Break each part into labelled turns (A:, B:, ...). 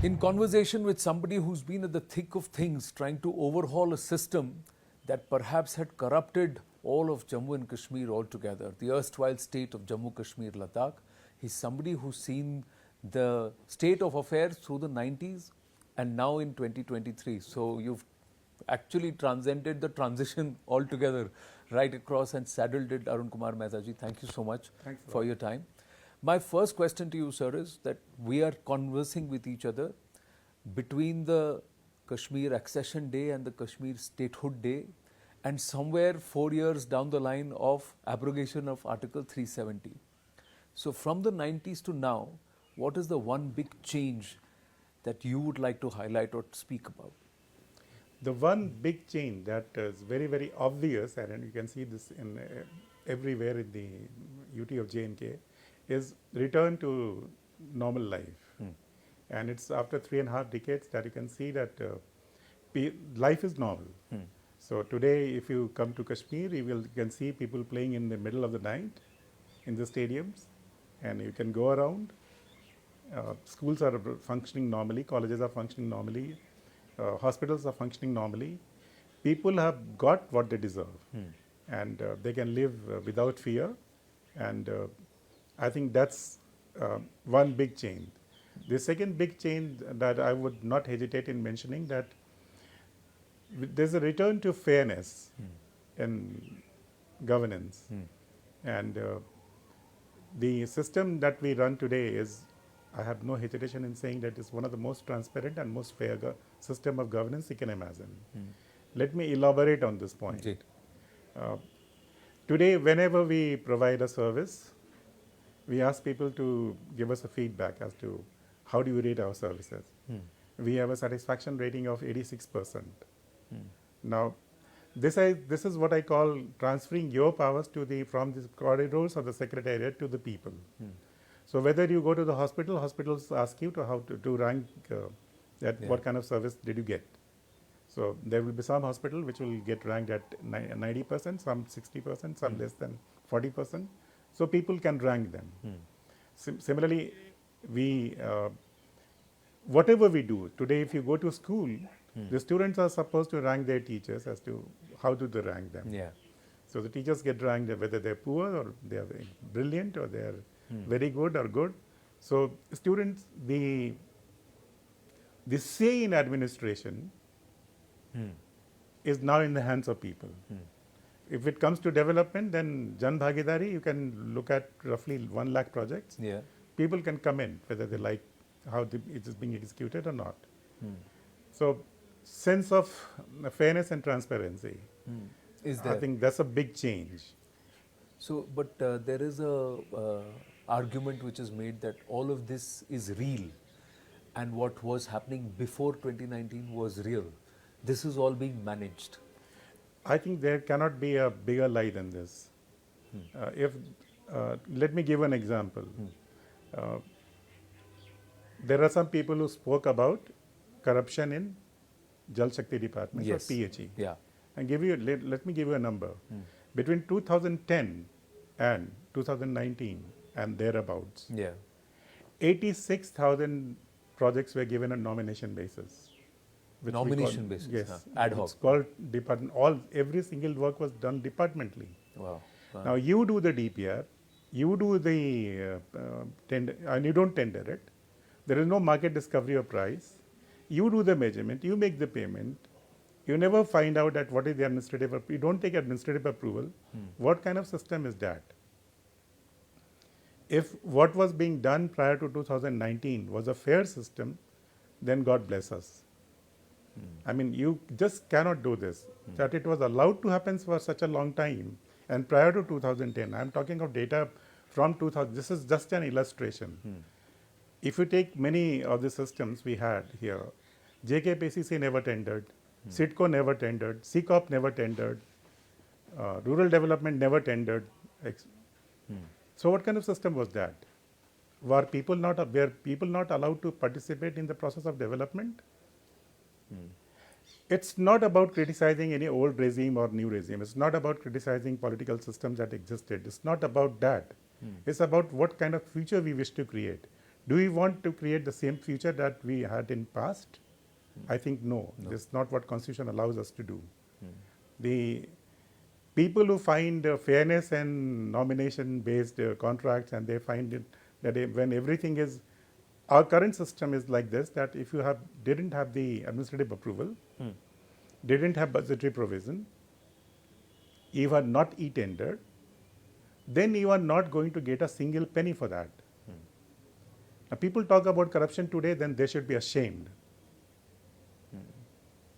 A: In conversation with somebody who's been at the thick of things, trying to overhaul a system that perhaps had corrupted all of Jammu and Kashmir altogether, the erstwhile state of Jammu Kashmir, Ladakh. He's somebody who's seen the state of affairs through the 90s and now in 2023. So you've actually transcended the transition altogether right across and saddled it, Arun Kumar Mehta ji. Thank you so much for your time. My first question to you, sir, is that we are conversing with each other between the Kashmir accession day and the Kashmir statehood day, and somewhere 4 years down the line of abrogation of Article 370. So from the 90s to now, what is the one big change that you would like to highlight or speak about?
B: The one big change that is very, very obvious, and you can see this in everywhere in the UT of J&K, is return to normal life. And it's after 3.5 decades that you can see that life is normal. So today, if you come to Kashmir, you can see people playing in the middle of the night in the stadiums, and you can go around. Schools are functioning normally, colleges are functioning normally, hospitals are functioning normally. People have got what they deserve, and they can live without fear. And I think that's one big change. The second big change that I would not hesitate in mentioning, that there's a return to fairness in governance. And the system that we run today is, I have no hesitation in saying that it's one of the most transparent and most fair system of governance you can imagine. Let me elaborate on this point. Today, whenever we provide a service, we ask people to give us a feedback as to how do you rate our services. We have a satisfaction rating of 86%. Now, this is what I call transferring your powers to from the corridors of the secretariat to the people. So whether you go to the hospital, hospitals ask you to rank what kind of service did you get. So there will be some hospital which will get ranked at 90%, some 60%, some less than 40%. So people can rank them. Similarly, whatever we do today, if you go to school, the students are supposed to rank their teachers as to how do they rank them. So the teachers get ranked whether they're poor or they are brilliant or they are very good or good. So students, the say in administration is now in the hands of people. If it comes to development, then Jan Bhagidari, you can look at roughly 1 lakh projects. People can comment whether they like how it is being executed or not. So sense of fairness and transparency,
A: Is there?
B: I think that's a big change.
A: So, but there is a argument which is made that all of this is real, and what was happening before 2019 was real. This is all being managed.
B: I think there cannot be a bigger lie than this. Let me give an example. There are some people who spoke about corruption in Jal Shakti Department or PHE. And let me give you a number. Between 2010 and 2019 and thereabouts, 86,000 projects were given on nomination basis.
A: Nomination basis?
B: Yes.
A: Ad hoc?
B: It's called department. Every single work was done departmentally.
A: Wow.
B: Now you do the DPR, you do the tender, and you don't tender it. There is no market discovery or price. You do the measurement, you make the payment. You never find out at what is the administrative, you don't take administrative approval. What kind of system is that? If what was being done prior to 2019 was a fair system, then God bless us. I mean, you just cannot do this. That it was allowed to happen for such a long time. And prior to 2010, I'm talking of data from 2000, this is just an illustration. If you take many of the systems we had here, JKPCC never tendered, CITCO never tendered, CCOP never tendered, rural development never tendered. So what kind of system was that? Were people not allowed to participate in the process of development? It's not about criticizing any old regime or new regime. It's not about criticizing political systems that existed. It's not about that. It's about what kind of future we wish to create. Do we want to create the same future that we had in past? I think no. This is not what Constitution allows us to do. The people who find fairness and nomination-based contracts, and they find it that when everything is, our current system is like this, that if you didn't have the administrative approval, didn't have budgetary provision, you are not e-tendered, then you are not going to get a single penny for that. Now, people talk about corruption today, then they should be ashamed.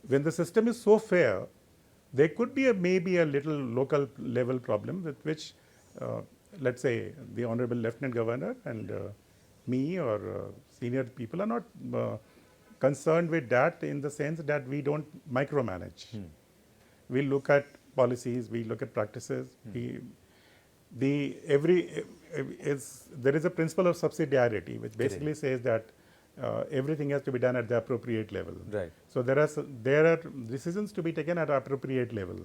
B: When the system is so fair, there could be maybe a little local level problem with which, let's say, the Honorable Lieutenant Governor and me or senior people are not concerned with that, in the sense that we don't micromanage. We look at policies, we look at practices. There is a principle of subsidiarity, which basically says that everything has to be done at the appropriate level.
A: Right.
B: So there are decisions to be taken at appropriate level.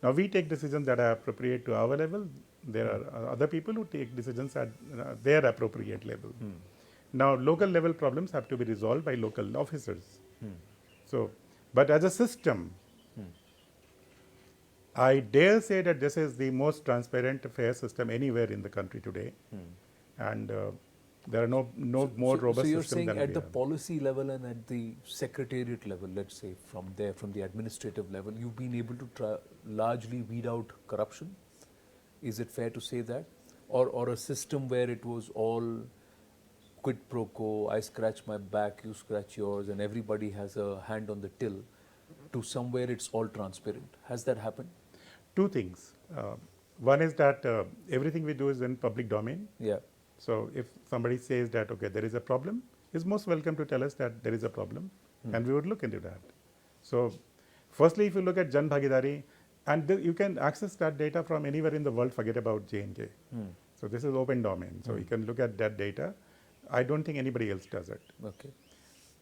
B: Now we take decisions that are appropriate to our level. There are other people who take decisions at their appropriate level. Now local level problems have to be resolved by local officers. So, but as a system, I dare say that this is the most transparent, fair system anywhere in the country today, and there are no more robust
A: systems. So you're
B: system
A: saying
B: than
A: at
B: we
A: the
B: have.
A: policy level and at the secretariat level, let's say from the administrative level, you've been able to largely weed out corruption? Is it fair to say that? Or a system where it was all quid pro quo, I scratch my back, you scratch yours, and everybody has a hand on the till, to somewhere it's all transparent. Has that happened?
B: Two things. One is that everything we do is in public domain.
A: Yeah.
B: So if somebody says that, okay, there is a problem, he's most welcome to tell us that there is a problem, and we would look into that. So firstly, if you look at Jan Bhagidari, and you can access that data from anywhere in the world, forget about J&K. So this is open domain. So you can look at that data. I don't think anybody else does it.
A: Okay.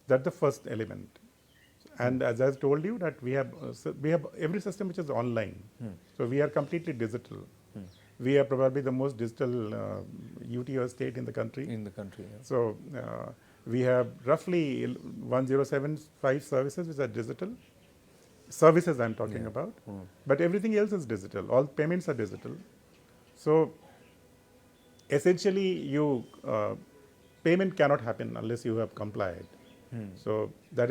B: That's the first element. And as I told you, that we have every system which is online. So we are completely digital. We are probably the most digital UT or state in the country.
A: In the country, yeah.
B: So we have roughly 1075 services which are digital. Services I'm talking about. But everything else is digital. All payments are digital. So essentially, payment cannot happen unless you have complied. So that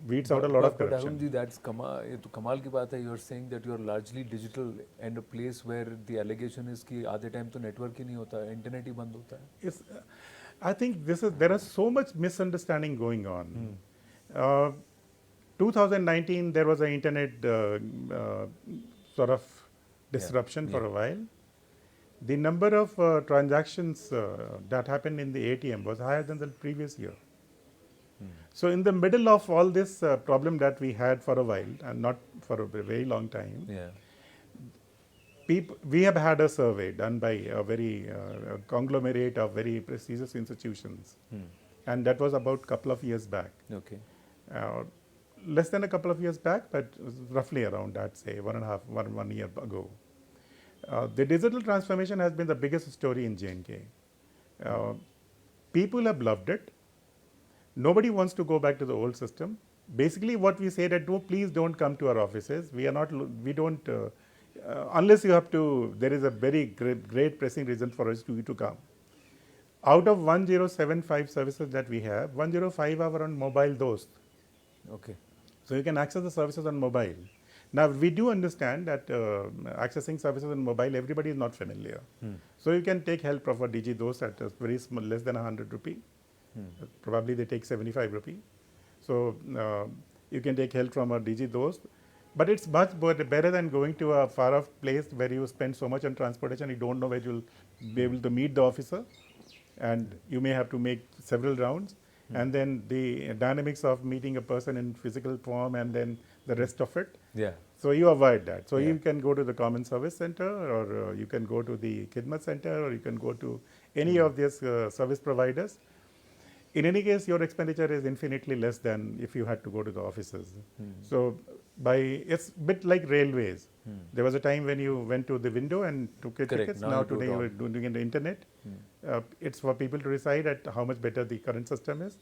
B: weeds out a lot of corruption.
A: But Arun ji, that's kamal ki baat hai. You're saying that you're largely digital and a place where the allegation is कि आधे time तो network ही नहीं होता है, internet ही बंद होता है.
B: Yes, I think there is so much misunderstanding going on. 2019 there was an internet sort of disruption for a while. The number of transactions that happened in the ATM was higher than the previous year. So in the middle of all this problem that we had for a while, and not for a very long time, we have had a survey done by a very conglomerate of very prestigious institutions, and that was about a couple of years back.
A: Okay.
B: Less than a couple of years back, but roughly around that, say 1 year ago. The digital transformation has been the biggest story in J&K. People have loved it. Nobody wants to go back to the old system. Basically, what we say that, no, please don't come to our offices. We don't, unless you have to, there is a very great pressing reason for us to come. Out of 1075 services that we have, 105 are on mobile dost.
A: Okay.
B: So you can access the services on mobile. Now, we do understand that accessing services on mobile, everybody is not familiar. So you can take help of a DG dost at a very small, less than 100 rupee. Probably they take 75 rupee. So you can take help from a DG dost. But it's much better than going to a far off place where you spend so much on transportation, you don't know where you'll be able to meet the officer, and you may have to make several rounds. And then the dynamics of meeting a person in physical form and then the rest of it.
A: Yeah.
B: So you avoid that. So you can go to the Common Service Center, or you can go to the Khidmat Center, or you can go to any of these service providers. In any case, your expenditure is infinitely less than if you had to go to the offices. So it's a bit like railways. There was a time when you went to the window and took a tickets. Now today you are doing it on the internet. it's for people to decide at how much better the current system is.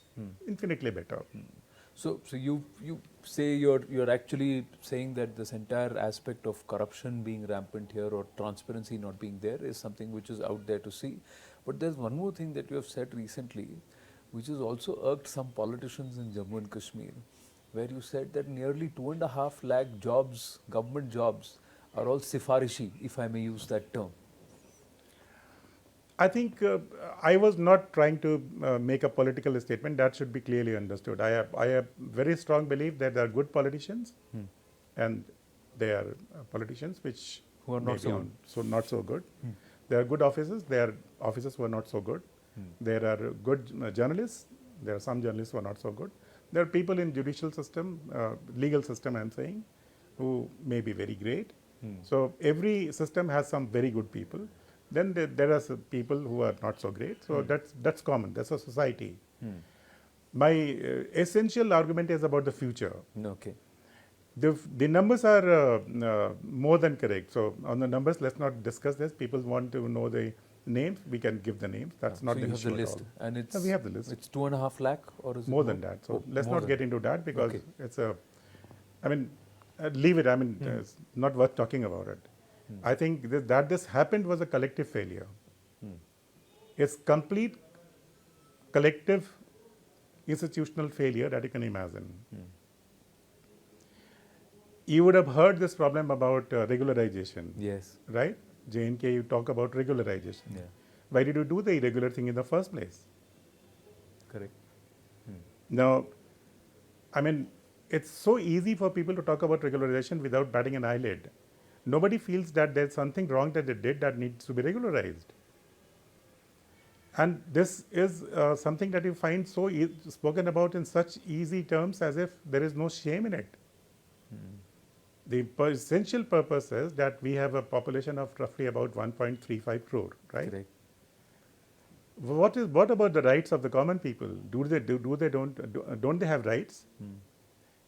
B: Infinitely better.
A: So you say you're actually saying that this entire aspect of corruption being rampant here or transparency not being there is something which is out there to see. But there's one more thing that you have said recently, which has also irked some politicians in Jammu and Kashmir, where you said that nearly 2.5 lakh jobs, government jobs, are all sifarishi, if I may use that term.
B: I think I was not trying to make a political statement. That should be clearly understood. I have very strong belief that there are good politicians, and there are politicians which
A: Who are not so good.
B: not so good. There are good officers. There are officers who are not so good. There are good journalists. There are some journalists who are not so good. There are people in judicial system, legal system, I'm saying, who may be very great. So every system has some very good people. Then there are some people who are not so great. So that's common. That's a society. My essential argument is about the future.
A: Okay.
B: The numbers are more than correct. So on the numbers, let's not discuss this. People want to know the names. We can give the names. That's not
A: so
B: the
A: you have
B: issue
A: the
B: at
A: list,
B: all.
A: and it's
B: No, we have the list.
A: It's 2.5 lakh, or is
B: More
A: it
B: than that. So let's
A: more
B: not
A: than
B: get into that because
A: Okay.
B: it's a. I mean, leave it. I mean, it's not worth talking about it. I think that this happened was a collective failure. It's complete collective institutional failure that you can imagine. You would have heard this problem about regularization,
A: Yes.
B: right? J&K, you talk about regularization.
A: Yeah.
B: Why did you do the irregular thing in the first place?
A: Correct.
B: Now, I mean, it's so easy for people to talk about regularization without batting an eyelid. Nobody feels that there's something wrong that they did that needs to be regularized. And this is something that you find so spoken about in such easy terms as if there is no shame in it. The essential purpose is that we have a population of roughly about 1.35 crore, right?
A: Correct.
B: What about the rights of the common people? Don't they have rights?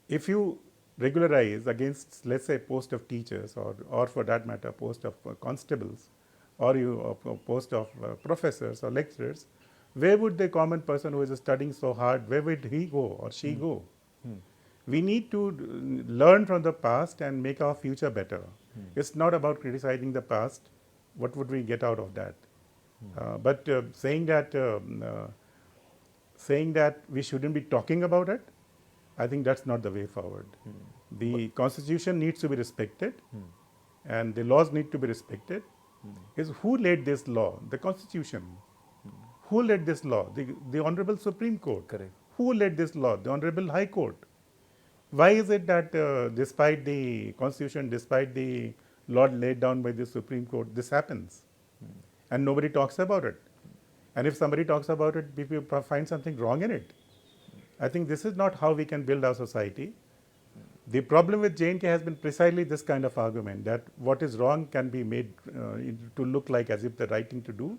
B: If you regularize against, let's say, post of teachers or for that matter, post of constables, or post of professors or lecturers, where would the common person who is studying so hard, where would he go or she go? We need to learn from the past and make our future better. It's not about criticizing the past. What would we get out of that? But saying that we shouldn't be talking about it, I think that's not the way forward. The Constitution needs to be respected, and the laws need to be respected. Is who led this law? The Constitution. Who led this law? The Honorable Supreme Court.
A: Correct.
B: Who led this law? The Honorable High Court. Why is it that despite the Constitution, despite the law laid down by the Supreme Court, this happens? And nobody talks about it. And if somebody talks about it, people find something wrong in it. I think this is not how we can build our society. The problem with J&K has been precisely this kind of argument, that what is wrong can be made to look like as if the right thing to do.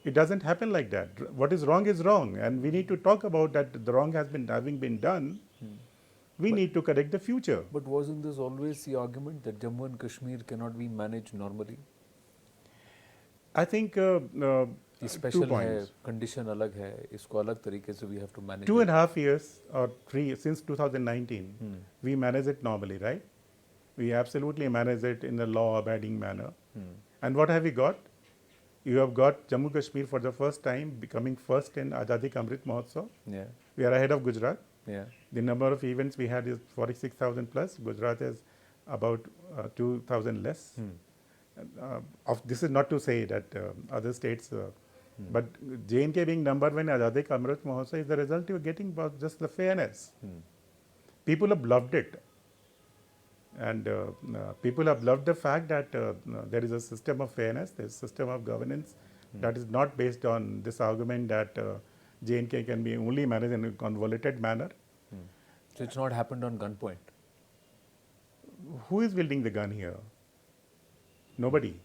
B: It doesn't happen like that. What is wrong, and we need to talk about that. The wrong has been having been done. We need to correct the future.
A: But wasn't this always the argument that Jammu and Kashmir cannot be managed normally?
B: I think
A: Special
B: 2 points.
A: है, condition अलग है, इसको अलग तरीके से we have to manage.
B: 2.5 years or 3 since 2019, we manage it normally, right? We absolutely manage it in a law-abiding manner. And what have we got? You have got Jammu Kashmir for the first time becoming first in Azadi Ka Amrit Mahotsav.
A: Yeah.
B: We are ahead of Gujarat.
A: Yeah.
B: The number of events we had is 46,000 plus. Gujarat is about 2,000 less. This is not to say that other states, but J&K being number one in Azadi Ka Amrit Mahotsav is the result you are getting about just the fairness. People have loved it. And people have loved the fact that there is a system of fairness, there is a system of governance that is not based on this argument that J&K can be only managed in a convoluted manner.
A: So it's not happened on gunpoint.
B: Who is wielding the gun here? Nobody.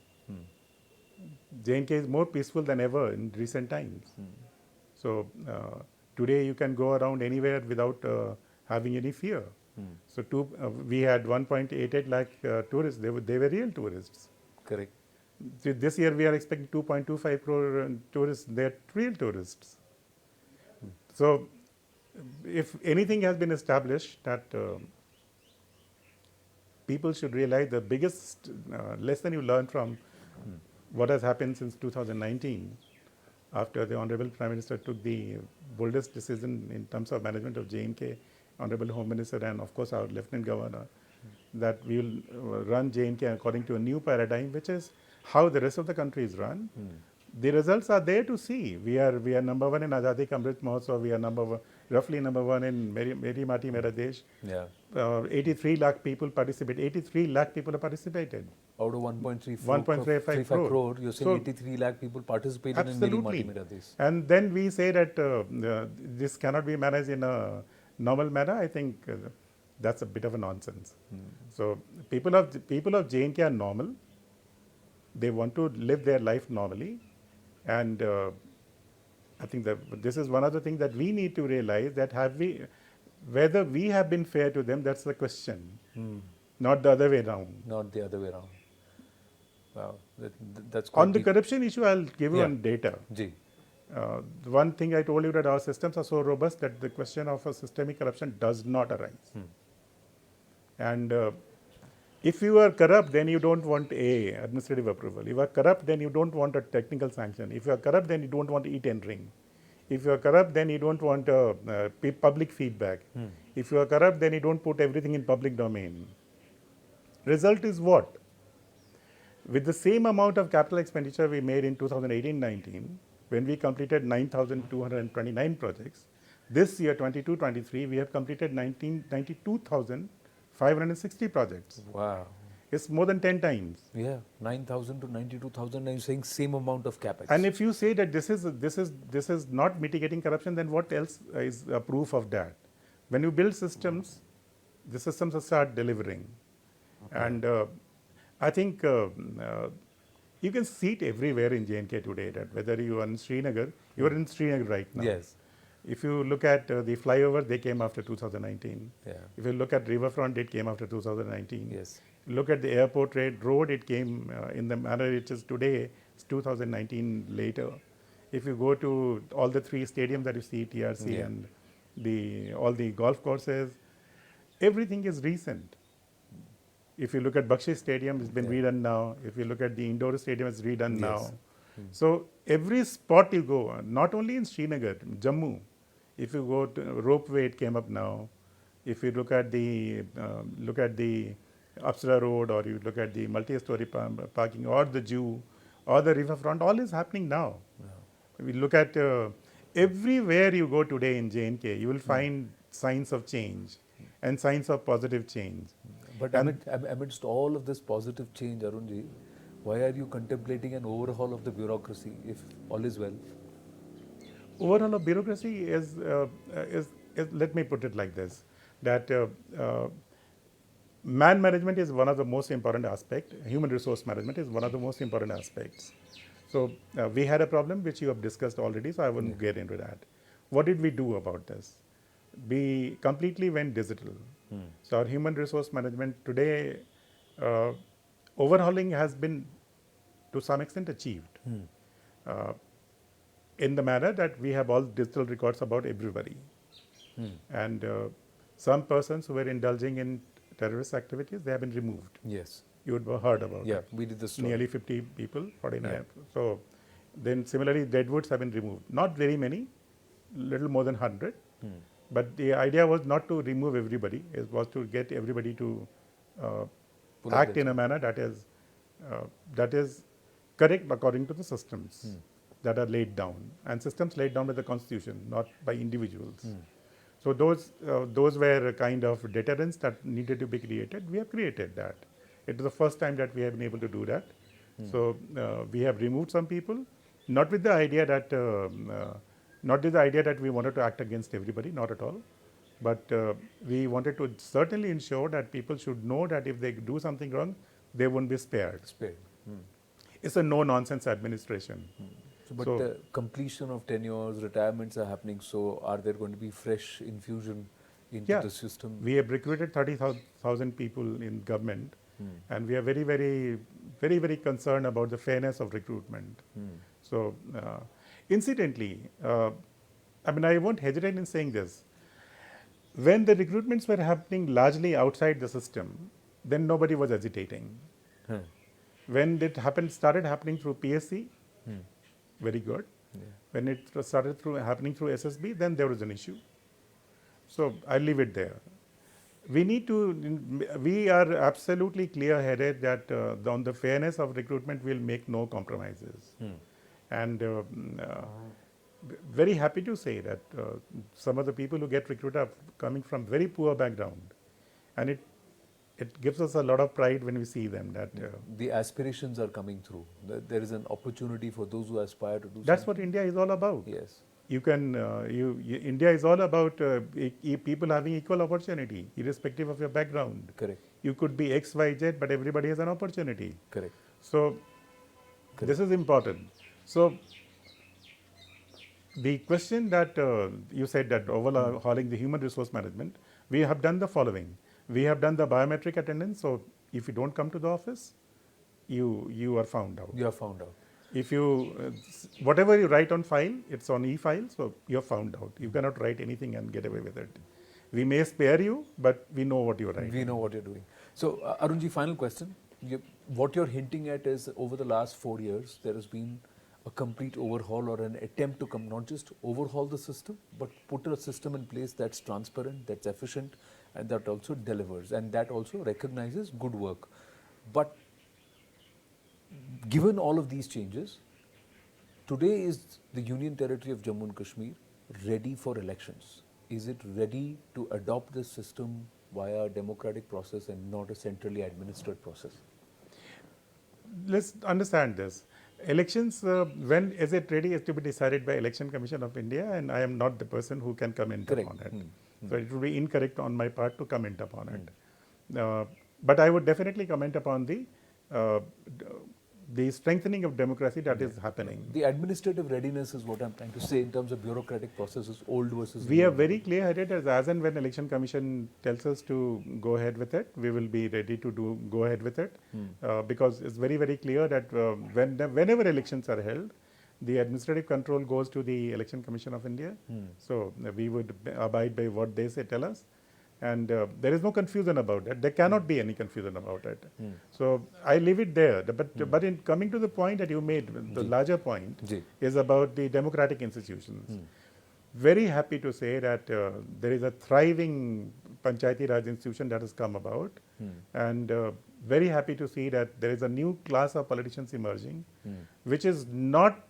B: J&K is more peaceful than ever in recent times. So today you can go around anywhere without having any fear. So we had 1.88 lakh tourists. They were real tourists.
A: Correct.
B: This year we are expecting 2.25 crore tourists. They are real tourists. So, if anything has been established, that people should realize the biggest lesson you learn from what has happened since 2019, after the Honorable Prime Minister took the boldest decision in terms of management of J&K, Honorable Home Minister and of course our Lieutenant Governor, that we will run J&K according to a new paradigm, which is how the rest of the country is run. The results are there to see. We are number one in Azadi Ka Amrit Mahotsav. We are roughly number one in Meri Mati Mera Desh.
A: Yeah.
B: 83 lakh people participate. 83 lakh people have participated.
A: Out of 1.35
B: 1.35
A: crore, you're saying 83 lakh people participated in Meri Mati Mera Desh.
B: And then we say that this cannot be managed in a normal manner. I think that's a bit of a nonsense. So people of J&K are normal. They want to live their life normally. And I think that this is one of the things that we need to realize, that whether we have been fair to them, that's the question. Not the other way around.
A: Not the other way around. Wow, that's
B: on the corruption issue, I'll give you one data.
A: Ji.
B: One thing I told you, that our systems are so robust that the question of a systemic corruption does not arise. And if you are corrupt, then you don't want administrative approval. If you are corrupt, then you don't want a technical sanction. If you are corrupt, then you don't want e-tendering. If you are corrupt, then you don't want public feedback. If you are corrupt, then you don't put everything in public domain. Result is what? With the same amount of capital expenditure we made in 2018-19, when we completed 9,229 projects, this year 22-23, we have completed 92,560 projects.
A: Wow.
B: It's more than 10 times.
A: Yeah, 9,000 to 92,000, and you're saying same amount of capex.
B: And if you say that this is not mitigating corruption, then what else is a proof of that? When you build systems, the systems will start delivering. Okay. And I think you can see it everywhere in J&K today, that whether you are in Srinagar, you are in Srinagar right now.
A: Yes.
B: If you look at the flyover, they came after 2019.
A: Yeah.
B: If you look at riverfront, it came after 2019.
A: Yes.
B: Look at the airport road, it came in the manner it is today, it's 2019 later. If you go to all the three stadiums that you see, TRC and all the golf courses, everything is recent. If you look at Bakshi Stadium, it's been redone now. If you look at the indoor stadium, it's redone now. So every spot you go, not only in Srinagar, Jammu, if you go to ropeway, it came up now. If you look at the Apsara Road, or you look at the multi-story parking, or the Jew, or the riverfront, all is happening now. We look at everywhere you go today in J&K, you will find signs of change and signs of positive change.
A: But amidst all of this positive change, Arunji, why are you contemplating an overhaul of the bureaucracy if all is well?
B: Overhaul of bureaucracy is let me put it like this, that man management is one of the most important aspects. Human resource management is one of the most important aspects. So we had a problem which you have discussed already, so I wouldn't get into that. What did we do about this? We completely went digital. So our human resource management today, overhauling has been to some extent achieved in the manner that we have all digital records about everybody. And some persons who were indulging in terrorist activities, they have been removed.
A: Yes.
B: You would have heard about it.
A: Yeah, we did this.
B: Nearly 50 people, 49. So then similarly, deadwoods have been removed. Not very many, little more than 100. But the idea was not to remove everybody. It was to get everybody to act in a manner that is correct according to the systems that are laid down, and systems laid down by the Constitution, not by individuals. So those were a kind of deterrents that needed to be created. We have created that. It was the first time that we have been able to do that. So we have removed some people, not with the idea that we wanted to act against everybody, not at all. But we wanted to certainly ensure that people should know that if they do something wrong, they won't be spared. It's a no-nonsense administration.
A: But the completion of tenures, retirements are happening, so are there going to be fresh infusion into the system?
B: We have recruited 30,000 people in government, and we are very, very very, very concerned about the fairness of recruitment. So, incidentally, I mean, I won't hesitate in saying this. When the recruitments were happening largely outside the system, then nobody was agitating. When it started happening through PSC, very good. When it started happening through SSB, then there was an issue. So I'll leave it there. We are absolutely clear-headed that on the fairness of recruitment, we'll make no compromises. And very happy to say that some of the people who get recruited are coming from very poor background. And it gives us a lot of pride when we see them. That
A: the aspirations are coming through. There is an opportunity for those who aspire to do
B: that's
A: something.
B: what India is all about.
A: Yes.
B: You can, India is all about people having equal opportunity, irrespective of your background.
A: Correct.
B: You could be X, Y, Z, but everybody has an opportunity.
A: Correct.
B: So, this is important. So, the question that you said that overhauling the human resource management, we have done the following. We have done the biometric attendance. So, if you don't come to the office, you are found out.
A: You are found out.
B: If you, whatever you write on file, it's on e-file, so you're found out. You cannot write anything and get away with it. We may spare you, but we know what you're writing.
A: We know what you're doing. So, Arunji, final question. What you're hinting at is over the last 4 years, there has been a complete overhaul or an attempt to not just overhaul the system, but put a system in place that's transparent, that's efficient, and that also delivers, and that also recognizes good work. But given all of these changes, today is the Union Territory of Jammu and Kashmir ready for elections? Is it ready to adopt this system via a democratic process and not a centrally administered process?
B: Let's understand this. Elections, when is it ready, is to be decided by Election Commission of India, and I am not the person who can comment upon it. So it would be incorrect on my part to comment upon it. But I would definitely comment upon the strengthening of democracy that is happening.
A: The administrative readiness is what I'm trying to say in terms of bureaucratic processes, old versus
B: We
A: new.
B: are very clear-headed as and when Election Commission tells us to go ahead with it, we will be ready to go ahead with it because it's very, very clear that whenever elections are held, the administrative control goes to the Election Commission of India. So we would abide by what they tell us. And there is no confusion about it. There cannot be any confusion about it. So I leave it there. But in coming to the point that you made, the larger point is about the democratic institutions. Very happy to say that there is a thriving Panchayati Raj institution that has come about. And very happy to see that there is a new class of politicians emerging, which is not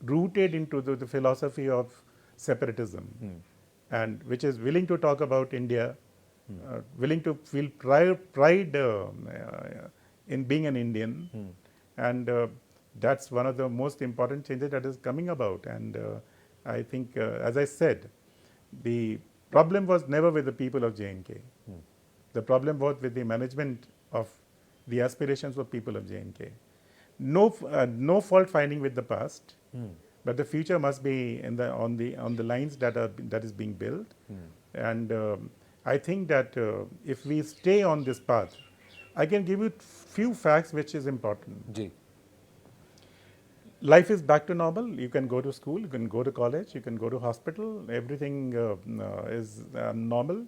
B: rooted into the philosophy of separatism. And which is willing to talk about India, willing to feel pride in being an Indian. And that's one of the most important changes that is coming about. And I think, as I said, the problem was never with the people of J&K. The problem was with the management of the aspirations of people of J&K. No fault finding with the past. But the future must be on the lines that is being built, and I think that if we stay on this path, I can give you few facts which is important. Life is back to normal. You can go to school, you can go to college, you can go to hospital. Everything is normal.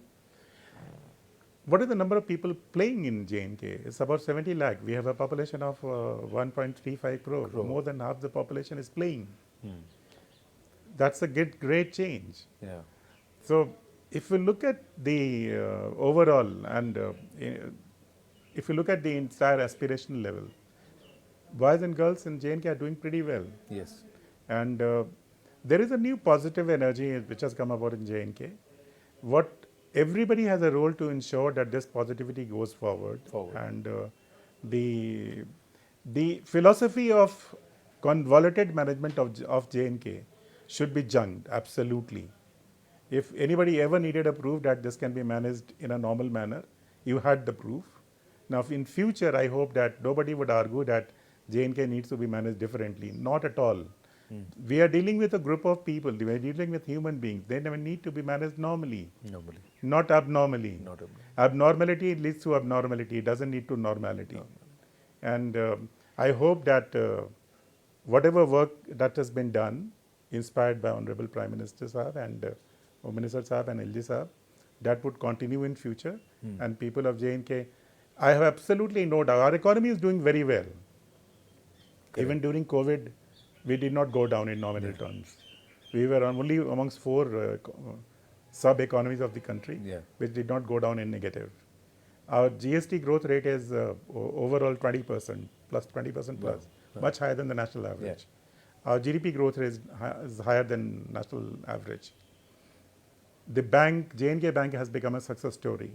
B: What is the number of people playing in J&K? It's about 70 lakh. We have a population of 1.35 crore. More than half the population is playing. That's a great change.
A: Yeah.
B: So, if we look at the overall and if you look at the entire aspirational level, boys and girls in J&K are doing pretty well.
A: Yes. And
B: there is a new positive energy which has come about in J&K. Everybody has a role to ensure that this positivity goes forward. And the philosophy of convoluted management of J&K should be junked, absolutely. If anybody ever needed a proof that this can be managed in a normal manner, you had the proof. Now, in future, I hope that nobody would argue that J&K needs to be managed differently. Not at all. We are dealing with a group of people. We are dealing with human beings. They never need to be managed normally. Not abnormally. Abnormality leads to abnormality. It doesn't need to normality. And I hope that whatever work that has been done, inspired by Honorable Prime Minister Sahab and Home Minister Sahab and LG Sahab, that would continue in future. And people of J&K, I have absolutely no doubt. Our economy is doing very well. Even during COVID, we did not go down in nominal terms. We were only amongst 4 sub-economies of the country, which did not go down in negative. Our GST growth rate is overall 20%, plus 20% plus, much higher than the national average. Our GDP growth rate is higher than national average. The bank, J&K Bank has become a success story.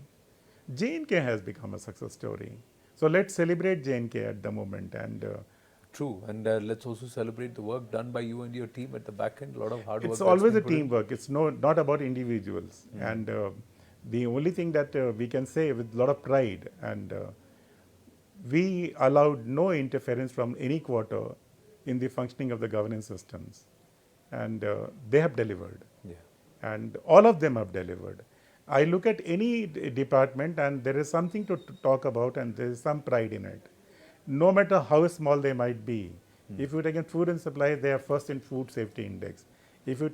B: J&K has become a success story. So let's celebrate J&K at the moment. And
A: true, and let's also celebrate the work done by you and your team at the back end. A lot of hard work.
B: It's always a teamwork. It's not about individuals. And the only thing that we can say with a lot of pride, and we allowed no interference from any quarter in the functioning of the governance systems. And they have delivered. And all of them have delivered. I look at any department and there is something to talk about and there is some pride in it. No matter how small they might be. If you take in food and supply, they are first in food safety index. If you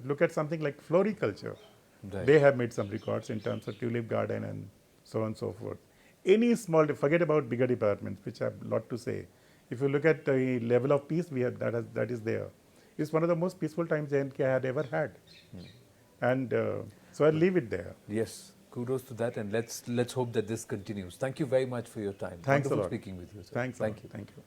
B: look at something like floriculture, they have made some records in terms of tulip garden and so on and so forth. Any small, forget about bigger departments, which have a lot to say. If you look at the level of peace we have, that is there. It's one of the most peaceful times J&K had ever had. And so I'll leave it there.
A: Yes, kudos to that, and let's hope that this continues. Thank you very much for your time.
B: Thanks
A: Wonderful
B: a lot.
A: Speaking with you, sir.
B: Thanks.
A: Thank you.
B: Thank you.